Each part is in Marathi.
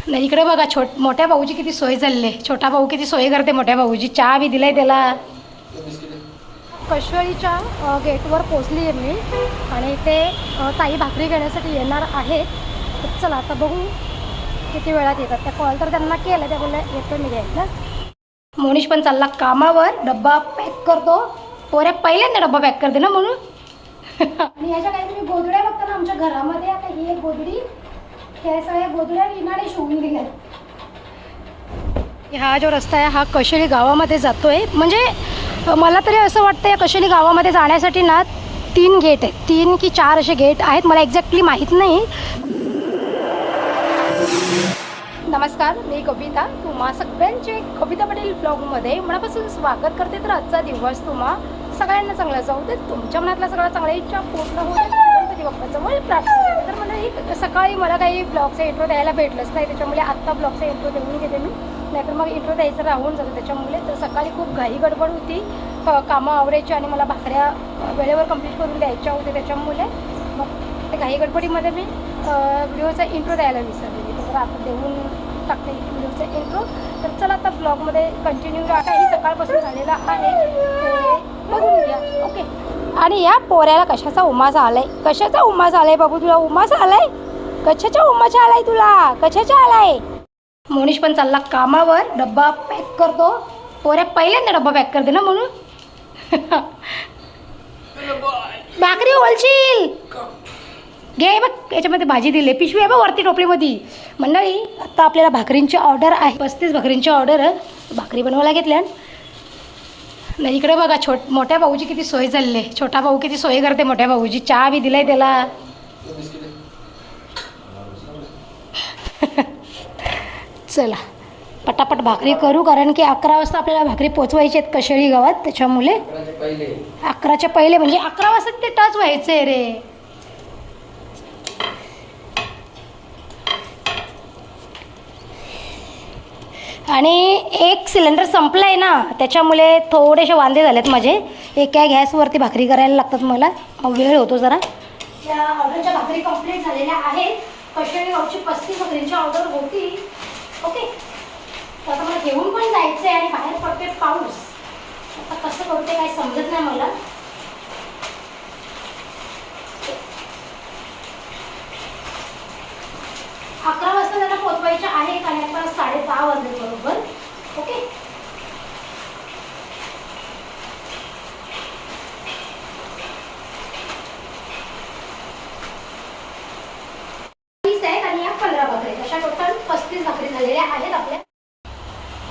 नाही इकडे बघा मोठ्या भाऊची किती सोय झाली आहे. छोटा भाऊ किती सोय करते मोठ्या भाऊची. चहा बी दिलाय त्याला. कशेळीच्या गेटवर पोचली आहे मी आणि ते ताई भाकरी घेण्यासाठी येणार आहेत. तर चला आता बघू किती वेळात येतात. त्या कॉल तर त्यांना केलं, त्या बोलल्या येतो मी घ्यायला. मोनिश पण चालला कामावर. डब्बा पॅक करतो. पोऱ्या पहिल्यांदा डब्बा पॅक करते ना म्हणून. आणि ह्याच्या काही तुम्ही गोधड्या बघता ना आमच्या घरामध्ये. आता ही एक गोधडी, त्या सगळ्या गोधड्या रिनाने शिवून दिल्या. हा जो रस्ता आहे हा कशेळी गावामध्ये जातोय. म्हणजे मला तरी असं वाटतं या कशेळी गावामध्ये जाण्यासाठी ना 3 गेट आहेत. 3 की 4 असे गेट आहेत, मला एक्झॅक्टली माहीत नाही. नमस्कार, मी कविता. तुम्हा सगळ्यांचे कविता पाटील ब्लॉगमध्ये मनापासून स्वागत करते. तर आजचा दिवस तुम्हा सगळ्यांना चांगला जाऊ दे. तुमच्या मनातला सगळ्या चांगल्या इच्छा पूर्ण होऊ दे. गणपती बाप्पाजवळ प्रार्थना. तर मला सकाळी मला काही ब्लॉगचा इंट्रो द्यायला भेटलंच नाही, त्याच्यामुळे आत्ता ब्लॉगचा इंट्रो देऊन घेते मी. नाहीतर मग इंट्रो द्यायचं राहून जातं त्याच्यामुळे. तर सकाळी खूप घाई गडबड होती, कामं आवरायची आणि मला भाकऱ्या वेळेवर कंप्लीट करून द्यायच्या होत्या. त्याच्यामुळे मग ते घाई गडबडीमध्ये मी व्हिडिओचा इंट्रो द्यायला विसरलेली. तर आता देऊन टाकते व्हिडिओचा इंट्रो. तर चला आता ब्लॉगमध्ये कंटिन्यू राहा. काही सकाळपासून झालेला आहे ते बघून घ्या. ओके. आणि या पोऱ्याला कशाचा उमास आलाय, कशाचा उमास आलाय बाबू तुला? उमास आलाय? कशाचा उमास आलाय तुला? कशाचा आलाय? मोनिश पण चालला कामावर. डब्बा पॅक करतो. पोऱ्या पहिल्यांदा डब्बा पॅक करते ना म्हणून. भाकरी ओलशील घे बघ, याच्यामध्ये भाजी दिली. पिशवी आहे बघ वरती टोपलीमध्ये. मंडळी आता आपल्याला भाकरींची ऑर्डर आहे. 35 भाकरींची ऑर्डर आहे. भाकरी बनवायला घेतल्या. नाही इकडे बघा मोठ्या भाऊची किती सोय झाली आहे. छोटा भाऊ किती सोय करते मोठ्या भाऊची. चहा बी दिलाय त्याला. चला पटापट भाकरी करू, कारण की 11 वाजता आपल्याला भाकरी पोचवायची आहेत कशेळी गावात. त्याच्यामुळे 11च्या पहिले म्हणजे 11 वाजता ते टच व्हायचं आहे रे. आणि एक सिलेंडर संपलं आहे ना, त्याच्यामुळे थोडेसे वांदे झालेत माझे. एका गॅसवरती भाकरी करायला लागतात मला, वेळ होतो जरा. त्या ऑर्डरच्या भाकरी कंप्लीट झालेल्या आहेत. कशेळी गावची 35 भाकरींची ऑर्डर होती. ओके. तर आता मला घेऊन पण जायचं आहे आणि बाहेर पडते पाऊस. आता कसं करते काय समजत नाही मला. अकरा वाजता त्यांना पोचवायच्या आहेत आणि आता 10:30 वाजले बरोबर. ओके. आणि या 15 भाकरी, अशा टोटल 35 भाकरी झालेल्या आहेत आपल्या.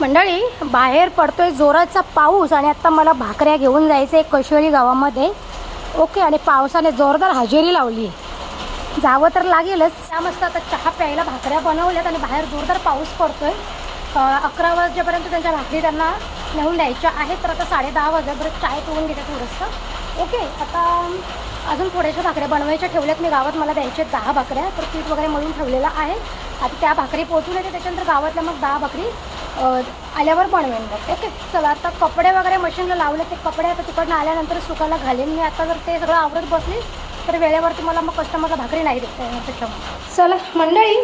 मंडळी बाहेर पडतोय जोराचा पाऊस आणि आता मला भाकऱ्या घेऊन जायचं आहे कशेळी गावामध्ये. ओके. आणि पावसाने जोरदार हजेरी लावली आहे. जावं तर लागेलच. त्या मस्त आता चहा प्यायला भाकऱ्या बनवल्यात आणि बाहेर जोरदार पाऊस पडतोय. 11 वाजेपर्यंत त्यांच्या भाकरी त्यांना नेऊन द्यायच्या आहेत. तर आता 10:30 वाजेपर्यंत चाय पिऊन घेते थोडंसं. ओके. आता अजून थोड्याशा भाकऱ्या बनवायच्या ठेवल्यात मी गावात. मला द्यायचे 10 भाकऱ्या. तर पीठ वगैरे मळून ठेवलेलं आहे. आता त्या भाकरी पोचून येते, त्याच्यानंतर गावातल्या मग 10 भाकरी आल्यावर बनवेन बघ. ओके. चला आता कपडे वगैरे मशीनला लावले. ते कपडे आता तिकडनं आल्यानंतर सुकायला घालेन मी. आता जर ते सगळं आवरत बसली तर वेळेवरती मला मग कस्टमरला भाकरी नाही देत त्याच्यामुळे. चला मंडळी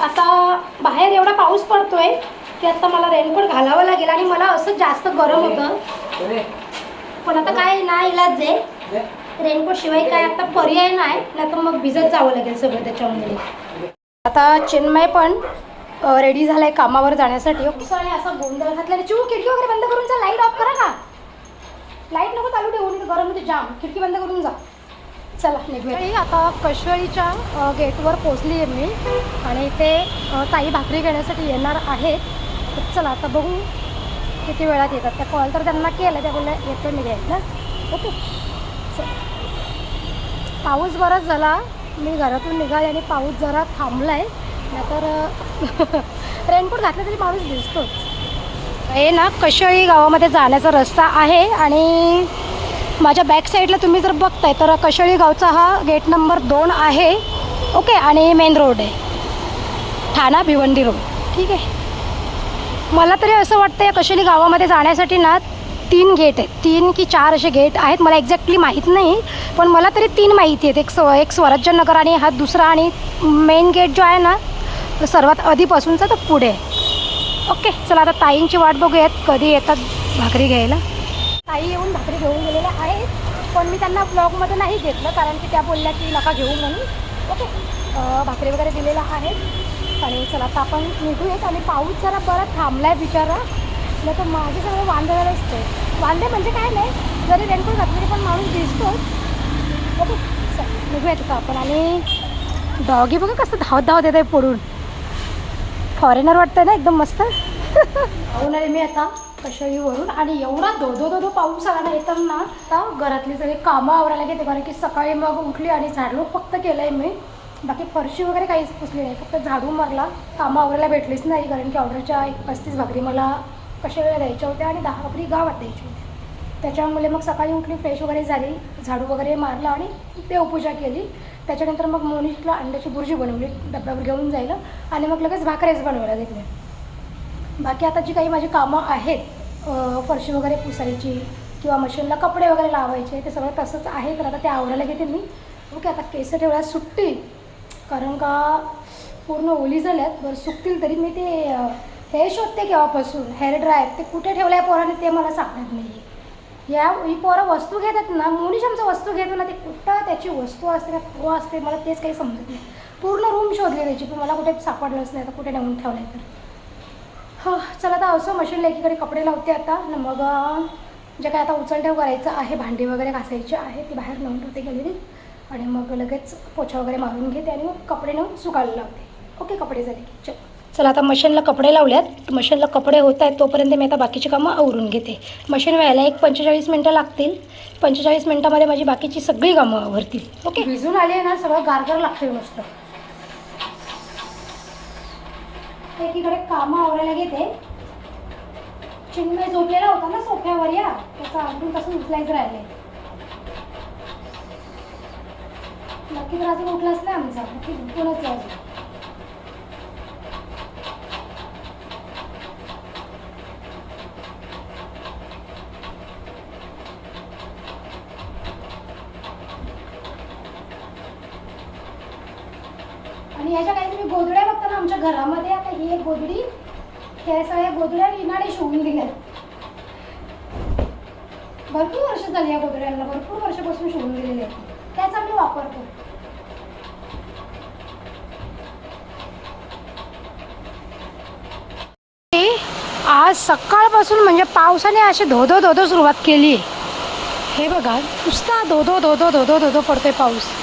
आता बाहेर एवढा पाऊस पडतोय की आता मला रेनकोट घालावं लागेल. आणि मला असं जास्त गरम होतं, पण आता काय ना इलाज आहे. रेनकोट शिवाय काय आता पर्याय नाही, तर मग भिजत जावं लागेल सगळं त्याच्यामुळे. आता चिन्मय पण रेडी झालाय कामावर जाण्यासाठी. आणि असा गोंधळ घातला. चिऊ खिडकी वगैरे बंद करून जा. लाईट ऑफ करा का? लाईट नको चालू ठेवून, गरम होते जाम. खिडकी बंद करून जा. चला निघूया. आता कशेळीच्या गेटवर पोचली आहे मी आणि ते ताई भाकरी घेण्यासाठी येणार आहेत. तर चला आता बघू किती वेळात येतात. त्या कॉल तर त्यांना केलं, त्या बोलल्या येतो मी घ्यायला. ओके. चल पाऊस बराच झाला. मी घरातून निघाले आणि पाऊस जरा थांबला आहे. नाहीतर रेनकोट घातलं तरी माणूस दिसतोच. हे ना कशेळी गावामध्ये जाण्याचा रस्ता आहे आणि माझ्या बॅक साईडला तुम्ही जर बघताय तर कशेळी गावचा हा गेट नंबर 2 आहे. ओके. आणि मेन रोड आहे ठाणा भिवंडी रोड. ठीक आहे. मला तरी असं वाटतं या कशेळी गावामध्ये जाण्यासाठी ना 3 गेट आहेत. 3 की 4 असे गेट आहेत, मला एक्झॅक्टली माहीत नाही, पण मला तरी 3 माहिती आहेत. एक स्वराज्य नगर आणि हा दुसरा. आणि मेन गेट जो आहे ना तर सर्वात आधीपासूनचा तर पुढे. ओके चला आता ताईंची वाट बघूयात कधी येतात भाकरी घ्यायला. ताई येऊन भाकरी घेऊन गेलेल्या आहेत, पण मी त्यांना ब्लॉगमध्ये नाही घेतलं कारण की त्या बोलल्या की नका घेऊ म्हणून. ओके भाकरी वगैरे दिलेल्या आहेत आणि चला आता आपण निघूयात. आणि पाऊस जरा परत थांबला आहे बिचारा, नाही तर माझे सगळे वांदे झाले असते. वांदे म्हणजे काय नाही, जरी रेनकोट घातले तरी पण माणूस दिसतो. ओके चल निघूयात आता आपण. आणि डॉगी बघा कसं धावत धावत येत आहे पुढून, फॉरेनर वाटतं ना एकदम मस्त. जाऊन आले मी आता कशेळीवरून आणि एवढा धो पाऊस आला ना येताना. आता घरातली सगळी कामं आवरायला घेते कारण की सकाळी मग उठली आणि झाडू फक्त केलं आहे मी, बाकी फरशी वगैरे काहीच पुसली नाही, फक्त झाडू मारला. कामं आवरायला भेटलीच नाही कारण की ऑर्डरच्या 35 भाकरी मला कशेळीला द्यायच्या होत्या आणि 10 भाकरी गावात द्यायची होती. त्याच्यामुळे मग सकाळी उठली, फ्रेश वगैरे झाली, झाडू वगैरे मारला आणि देवपूजा केली. त्याच्यानंतर मग मोनिशला अंड्याची भुर्जी बनवली डब्यावर घेऊन जायला आणि मग लगेच भाकऱ्याच बनवायला घेतल्या. बाकी आता जी काही माझी कामं आहेत फरशी वगैरे पुसायची किंवा मशीनला कपडे वगैरे लावायचे ते सगळं तसंच आहे, तर आता ते आवरायला घेते मी. ओके आता केस ठेवल्या सुट्टी कारण का पूर्ण ओली झाल्यात. बरं सुकतील तरी मी ते हे शोधते केव्हापासून हेअर ड्रायर, ते कुठे ठेवलं आहे पोराने ते मला सापडत नाही. ही पोरं वस्तू घेतात ना, मोनिश आमचं वस्तू घेतो ना, ते कुठं त्याची वस्तू असते का तो असते मला तेच काही समजत नाही. पूर्ण रूम शोधली त्याची पण मला कुठे सापडलंच नाही. आता कुठे नेऊन ठेवलं आहे तर हो चला आता असं मशीनला एकीकडे कपडे लावते आता. मग जे काय आता उचलठेव करायचं आहे, भांडी वगैरे घासायची आहे ती बाहेर नेऊन ठेवते गेलेली आणि मग लगेच पोछा वगैरे मारून घेते आणि मग कपडे नेऊन सुकायला लावते. ओके कपडे झाले की चला आता मशीनला कपडे लावल्यात, मशीनला कपडे होत आहेत तोपर्यंत मी आता बाकीची कामं आवरून घेते. मशीन व्हायला एक 45 मिनटं लागतील. 45 मिनटामध्ये माझी बाकीची सगळी कामं आवरतील. ओके भिजून आली आहे ना, सगळं गारगार लागते नुसतं. एकीकडे कामं आवरायला घेते. चिन्मय झोपलेला होता ना सोफ्यावर, या त्याचा अजून कसं उचलायचं राहिले. नक्की तर अजून उठलाच नाही आमचा, नक्की झोपूनच आहे अजून. आणि याच्या काही तुम्ही गोधड्या बघता ना आमच्या घरामध्ये, आता ही एक गोधडी, त्या सगळ्या गोधड्या रीनाने शिवून दिल्यात. भरपूर वर्ष झाली या गोधड्यांना, भरपूर वर्षापासून शिवून दिलेले आहेत, त्याचा मी वापरतो. आज सकाळपासून म्हणजे पावसाने अशी धोधो सुरुवात केली. हे बघा नुसता धोधो पडतोय पाऊस.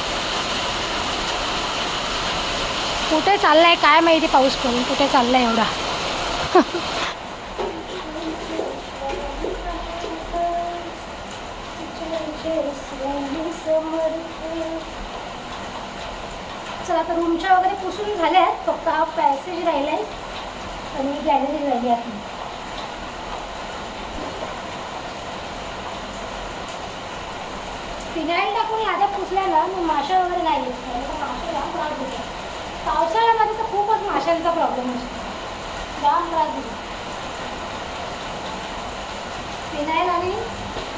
कुठे चाललाय काय माहिती पाऊस पडून, कुठे चाललाय एवढा. चला आता रूमच्या वगैरे पुसून झाल्या आहेत, फक्त हा पॅसेज राहिलाय आणि गॅलरी राहिली आहे. फिनाईल टाकून याद्या पुसल्या ना मग माशा वगैरे नाही येत, माशा जाम त्रास देतात. पावसाळ्यामध्ये तर खूपच माशांचा प्रॉब्लेम असतो, जाम त्रास देतो. फिनाईल आणि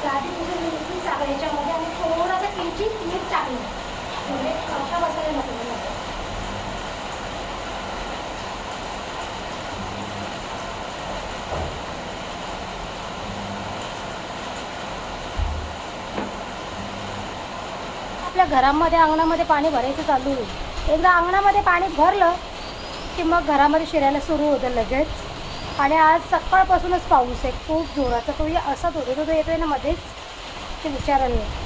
गादी पुसून टाकली याच्यामध्ये आणि थोडासा किंचित मीठ टाकलं म्हणजे माशा बसायला नको. आपल्या घरामध्ये अंगणामध्ये पाणी भरायचं चालू आहे. एकदा अंगणामध्ये पाणी भरलं की मग घरामध्ये शिरायला सुरू होतं लगेच. आणि आज सकाळपासूनच पाऊस आहे खूप जोराचा, तो असा धोधो येतोय ना मध्येच ते विचारायला नाही.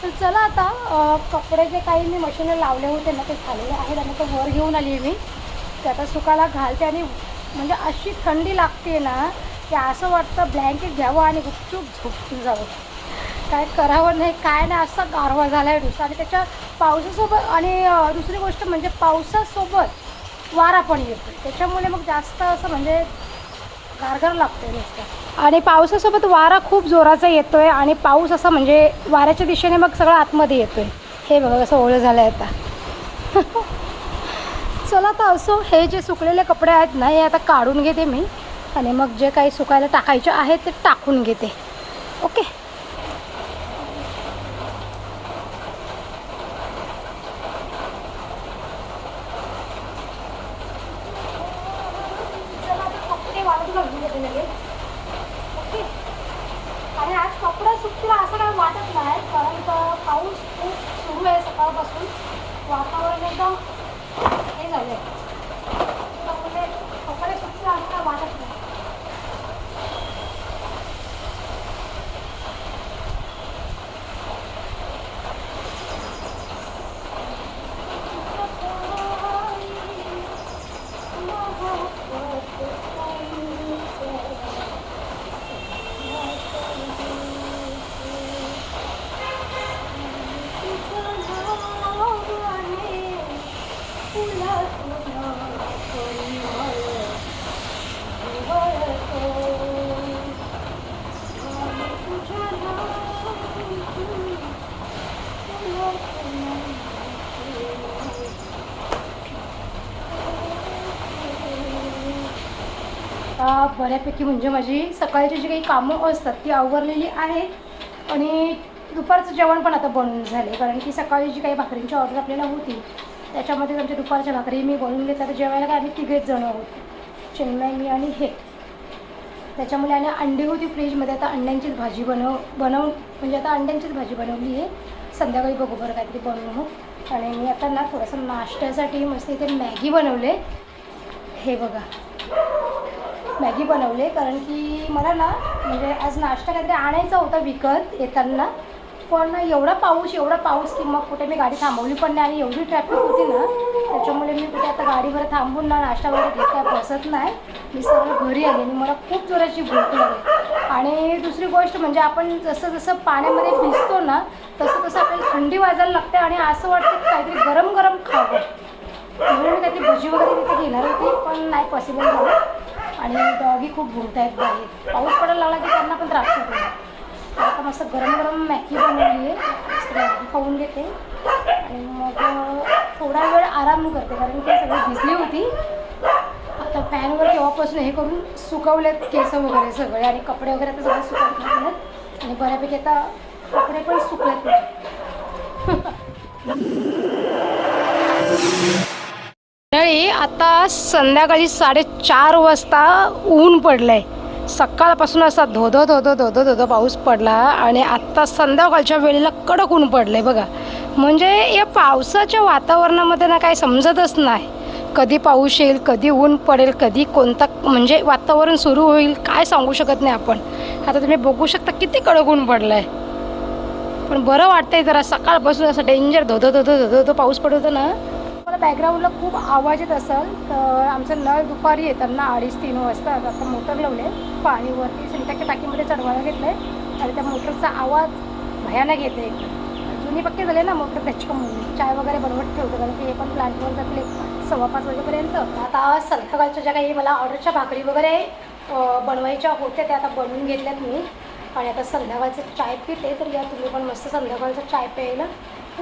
तर चला आता कपडे जे काही मी मशीनला लावले होते ना ते झालेले आहेत आणि तो वर घेऊन आली आहे मी, ते आता सुकायला घालते. आणि म्हणजे अशी थंडी लागते ना की असं वाटतं ब्लँकेट घ्यावं आणि गुपचूप झोपून जावं, काय करावं नाही काय नाही, असा गारवा झाला आहे नुसता. आणि त्याच्या पावसासोबत आणि दुसरी गोष्ट म्हणजे पावसासोबत वारा पण येतो, त्याच्यामुळे मग जास्त असं म्हणजे गारगार लागते नुसतं. आणि पावसासोबत वारा खूप जोराचा येतो आहे आणि पाऊस असा म्हणजे वाऱ्याच्या दिशेने मग सगळं आतमध्ये येतो आहे. हे बघा कसं ओलं झालं आहे आता. चला आता असो, हे जे सुकलेले कपडे आहेत ना हे आता काढून घेते मी आणि मग जे काही सुकायला टाकायचे आहेत ते टाकून घेते. ओके बाजू घालून घेते लगेच. ओके. आणि आज कपडे सुकतील असं काही वाटत नाही, कारण पाऊस खूप सुरू आहे सकाळपासून. वातावरण एकदम हे झालं आहे, त्यामुळे कपडे सुकतील असं काही वाटत नाही. बऱ्यापैकी म्हणजे माझी सकाळची जी काही कामं असतात ती आवरलेली आहेत आणि दुपारचं जेवण पण आता बनवून झाले, कारण की सकाळी जी काही भाकरींची ऑर्डर आपल्याला होती त्याच्यामध्ये आमच्या दुपारच्या भाकरी मी बनवून घेतल्या. तर जेवायला काय आम्ही 3 जण आहोत, चिन्मय, मी आणि हे. त्याच्यामुळे आणि अंडी होती फ्रीजमध्ये, आता अंड्यांचीच भाजी म्हणजे आता अंड्यांचीच भाजी बनवली आहे. संध्याकाळी बघू बरं काहीतरी बनवू. आणि मी आता ना थोडंसं नाश्त्यासाठी मस्त इथे मॅगी बनवले. हे बघा, मॅगी बनवले, कारण की मला ना म्हणजे आज नाश्ता काहीतरी आणायचा होता विकत येताना, पण एवढा पाऊस की मग कुठे मी गाडी थांबवली पण नाही. आणि एवढी ट्रॅफिक होती ना, त्याच्यामुळे मी कुठे आता गाडीवर थांबून ना नाश्ता वगैरे घेत काय बसत नाही. मी सगळं घरी आले आणि मला खूप जोराची भूक लागली. आणि दुसरी गोष्ट म्हणजे आपण जसं जसं पाण्यामध्ये भिजतो ना तसं तसं आपल्याला थंडी वाजायला लागते आणि असं वाटतं की काहीतरी गरम गरम खावं. म्हणून मी काहीतरी भजी वगैरे तिथे घेणार होती, पण नाही पॉसिबल झालं. आणि डॉगी खूप भूक आहेत बाहेर, पाऊस पडायला लागला की त्यांना पण त्रास होतो. आता मस्त गरम गरम मॅगी बनवली आहे, मॅगी खाऊन घेते आणि मग थोडा वेळ आराम करते, कारण की सगळी भिजली होती. आता फॅनवर केव्हापासून हे करून सुकवलेत केस वगैरे सगळे, आणि कपडे वगैरे आता सगळे सुकवत घातलेत आणि बऱ्यापैकी आता कपडे पण सुकलेत. आता संध्याकाळी 4:30 वाजता ऊन पडलंय. सकाळपासून असा धोधो धोधो धोधो धोधो पाऊस पडला आणि आत्ता संध्याकाळच्या वेळेला कडक ऊन पडलंय बघा. म्हणजे या पावसाच्या वातावरणामध्ये ना काय समजतच नाही, कधी पाऊस येईल, कधी ऊन पडेल, कधी कोणता म्हणजे वातावरण सुरू होईल काय सांगू शकत नाही आपण. आता तुम्ही बघू शकता किती कडक ऊन पडलंय, पण बरं वाटतंय जरा. सकाळपासून असं डेंजर धोधो धोधो धोधो धोधो पाऊस पडत होता ना. मला बॅकग्राऊंडला खूप आवाज येत असेल तर आमचं नळ दुपारी येताना 2:30-3 वाजता आता मोटर लावले, पाणीवरती सिंटॅक्सच्या टाकीमध्ये चढवायला घेतलं आहे आणि त्या मोटरचा आवाज भयानक येते. एकदम जुनी पक्के झाले ना मोटर, त्याच्यामुळे चाय वगैरे बनवत ठेवतं, कारण की हे पण प्लांटवर जातील 4:15 वाजेपर्यंत. आता संध्याकाळच्या ज्या काही मला ऑर्डरच्या भाकरी वगैरे बनवायच्या होत्या त्या आता बनवून घेतल्यात मी. आणि आता संध्याकाळचं चाय पिते, तर या तुम्ही पण मस्त संध्याकाळचं चाय प्यायला.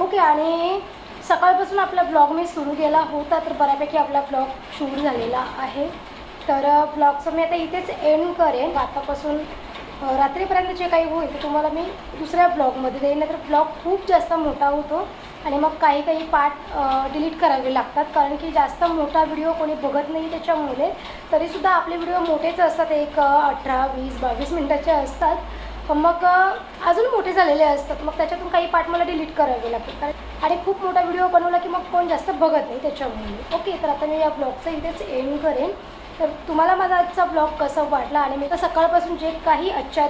ओके. आणि सकाळपासून आपला ब्लॉग मी सुरू केला होता, तर बऱ्यापैकी आपला ब्लॉग शूट झालेला आहे. तर ब्लॉगचं मी आता इथेच एंड करेन. आतापासून रात्रीपर्यंत जे काही होईल ते तुम्हाला मी दुसऱ्या ब्लॉगमध्ये देईन, नाहीतर ब्लॉग खूप जास्त मोठा होतो आणि मग काही पार्ट डिलीट करावे लागतात, कारण की जास्त मोठा व्हिडिओ कोणी बघत नाही. त्याच्यामुळे तरीसुद्धा आपले व्हिडिओ मोठेच असतात, एक 18, 20, 22 मिनटाचे असतात, मग अजून मोठे झालेले असतात. मग त्याच्यातून काही पार्ट मला डिलीट करावे लागतात आणि खूप मोठा व्हिडिओ बनवला की मग कोण जास्त बघत नाही त्याच्यामुळे. ओके. तर आता मी या ब्लॉगचं इथेच एंड करेन. तर तुम्हाला माझा आजचा ब्लॉग कसा वाटला आणि मी तर सकाळपासून जे काही आजच्या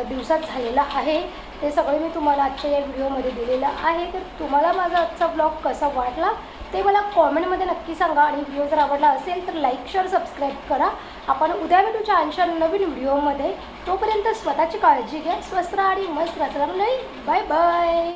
दिवसात झालेलं आहे ते सगळे मी तुम्हाला आजच्या या व्हिडिओमध्ये दिलेलं आहे. तर तुम्हाला माझा आजचा ब्लॉग कसा वाटला ते मला कॉमेंटमध्ये नक्की सांगा. आणि व्हिडिओ जर आवडला असेल तर लाईक, शेअर, सबस्क्राईब करा. आपण उद्या भेटू छानशा नवीन व्हिडिओमध्ये. तोपर्यंत स्वतःची काळजी घ्या, स्वस्त राहा आणि मस्त राहा. Bye bye.